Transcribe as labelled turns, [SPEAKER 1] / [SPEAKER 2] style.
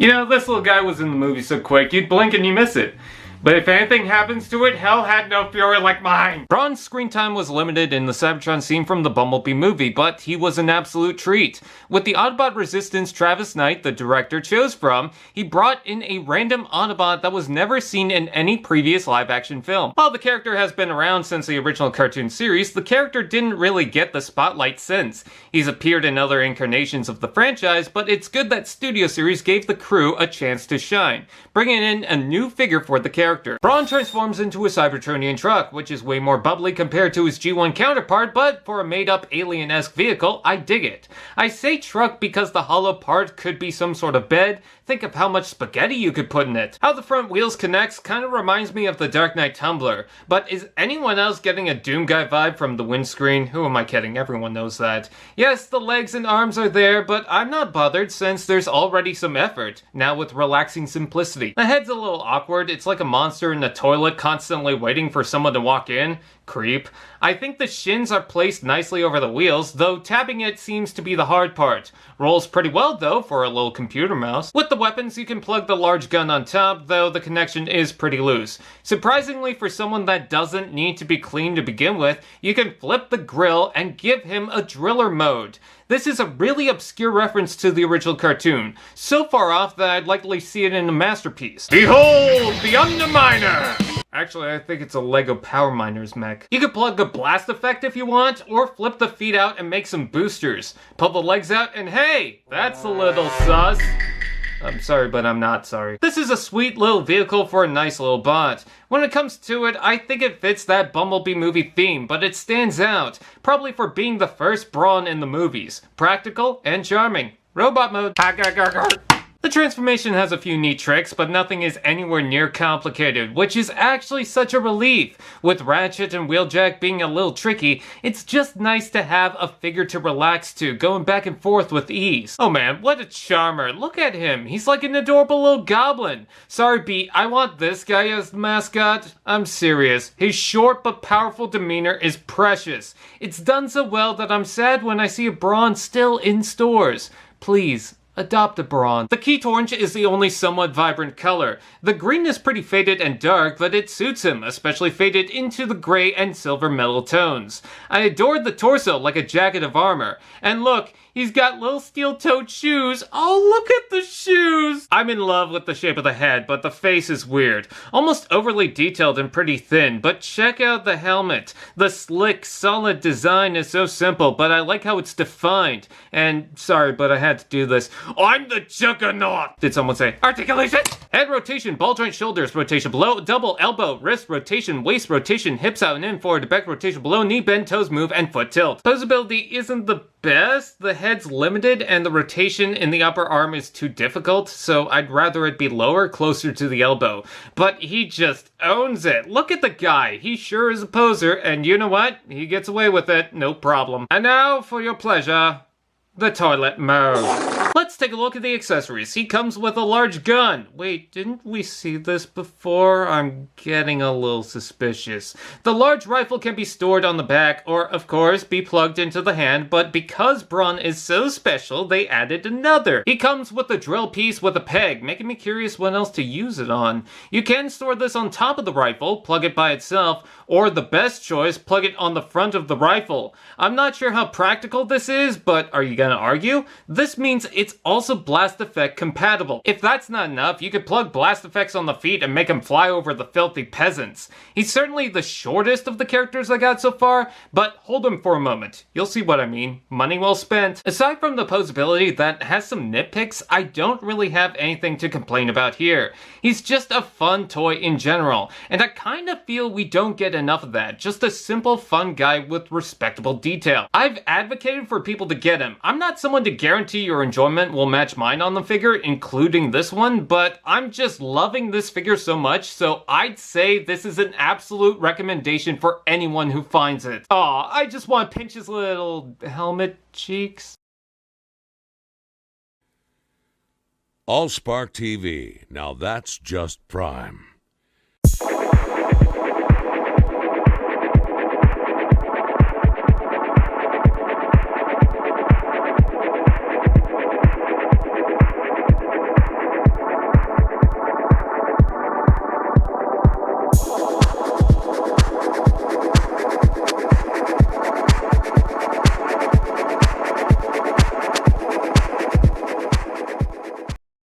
[SPEAKER 1] You know, this little guy was in the movie so quick, you'd blink and you miss it. But if anything happens to it, hell had no fury like mine. Brawn's screen time was limited in the Cybertron scene from the Bumblebee movie, but he was an absolute treat. With the Autobot resistance Travis Knight, the director, chose from, he brought in a random Autobot that was never seen in any previous live-action film. While the character has been around since the original cartoon series, the character didn't really get the spotlight since. He's appeared in other incarnations of the franchise, but it's good that Studio Series gave the crew a chance to shine, bringing in a new figure for the character. Brawn transforms into a Cybertronian truck, which is way more bubbly compared to his G1 counterpart, but for a made-up alien-esque vehicle, I dig it. I say truck because the hollow part could be some sort of bed. Think of how much spaghetti you could put in it. How the front wheels connects kind of reminds me of the Dark Knight Tumbler, but is anyone else getting a Doom Guy vibe from the windscreen? Who am I kidding? Everyone knows that. Yes, the legs and arms are there, but I'm not bothered since there's already some effort, now with relaxing simplicity. The head's a little awkward, it's like a monster in the toilet constantly waiting for someone to walk in. Creep. I think the shins are placed nicely over the wheels, though tapping it seems to be the hard part. Rolls pretty well though for a little computer mouse. With the weapons you can plug the large gun on top, though the connection is pretty loose. Surprisingly for someone that doesn't need to be clean to begin with, you can flip the grill and give him a driller mode. This is a really obscure reference to the original cartoon, so far off that I'd likely see it in a masterpiece. Behold, the Underminer! Actually, I think it's a Lego Power Miners mech. You could plug the blast effect if you want, or flip the feet out and make some boosters. Pull the legs out and hey, that's a little sus. I'm sorry, but I'm not sorry. This is a sweet little vehicle for a nice little bot. When it comes to it, I think it fits that Bumblebee movie theme, but it stands out, probably for being the first Brawn in the movies. Practical and charming. Robot mode. The transformation has a few neat tricks, but nothing is anywhere near complicated, which is actually such a relief. With Ratchet and Wheeljack being a little tricky, it's just nice to have a figure to relax to, going back and forth with ease. Oh man, what a charmer. Look at him. He's like an adorable little goblin. Sorry, B, I want this guy as the mascot. I'm serious. His short but powerful demeanor is precious. It's done so well that I'm sad when I see a Brawn still in stores. Please, adopt a Brawn. The Key Orange is the only somewhat vibrant color. The green is pretty faded and dark, but it suits him, especially faded into the gray and silver metal tones. I adored the torso like a jacket of armor. And look, he's got little steel-toed shoes. Oh, look at the shoes! I'm in love with the shape of the head, but the face is weird. Almost overly detailed and pretty thin, but check out the helmet. The slick, solid design is so simple, but I like how it's defined. And, sorry, but I had to do this. I'm the Juggernaut! Did someone say articulation? Head rotation, ball joint shoulders rotation below, double elbow, wrist rotation, waist rotation, hips out and in, forward to back rotation below, knee bend, toes move, and foot tilt. Posability isn't the best. The head's limited and the rotation in the upper arm is too difficult, so I'd rather it be lower, closer to the elbow. But he just owns it. Look at the guy. He sure is a poser, and you know what? He gets away with it, no problem. And now, for your pleasure, the toilet mode. Let's take a look at the accessories. He comes with a large gun. Wait, didn't we see this before? I'm getting a little suspicious. The large rifle can be stored on the back or, of course, be plugged into the hand, but because Brawn is so special, they added another. He comes with a drill piece with a peg, making me curious what else to use it on. You can store this on top of the rifle, plug it by itself, or the best choice, plug it on the front of the rifle. I'm not sure how practical this is, but are you gonna argue? This means it's also blast effect compatible. If that's not enough, you could plug blast effects on the feet and make him fly over the filthy peasants. He's certainly the shortest of the characters I got so far, but hold him for a moment. You'll see what I mean. Money well spent. Aside from the posability that has some nitpicks, I don't really have anything to complain about here. He's just a fun toy in general, and I kind of feel we don't get enough of that. Just a simple, fun guy with respectable detail. I've advocated for people to get him. I'm not someone to guarantee your enjoyment will match mine on the figure, including this one, but I'm just loving this figure so much, so I'd say this is an absolute recommendation for anyone who finds it. Aw, I just want to pinch his little helmet cheeks.
[SPEAKER 2] AllSpark TV. Now that's just prime.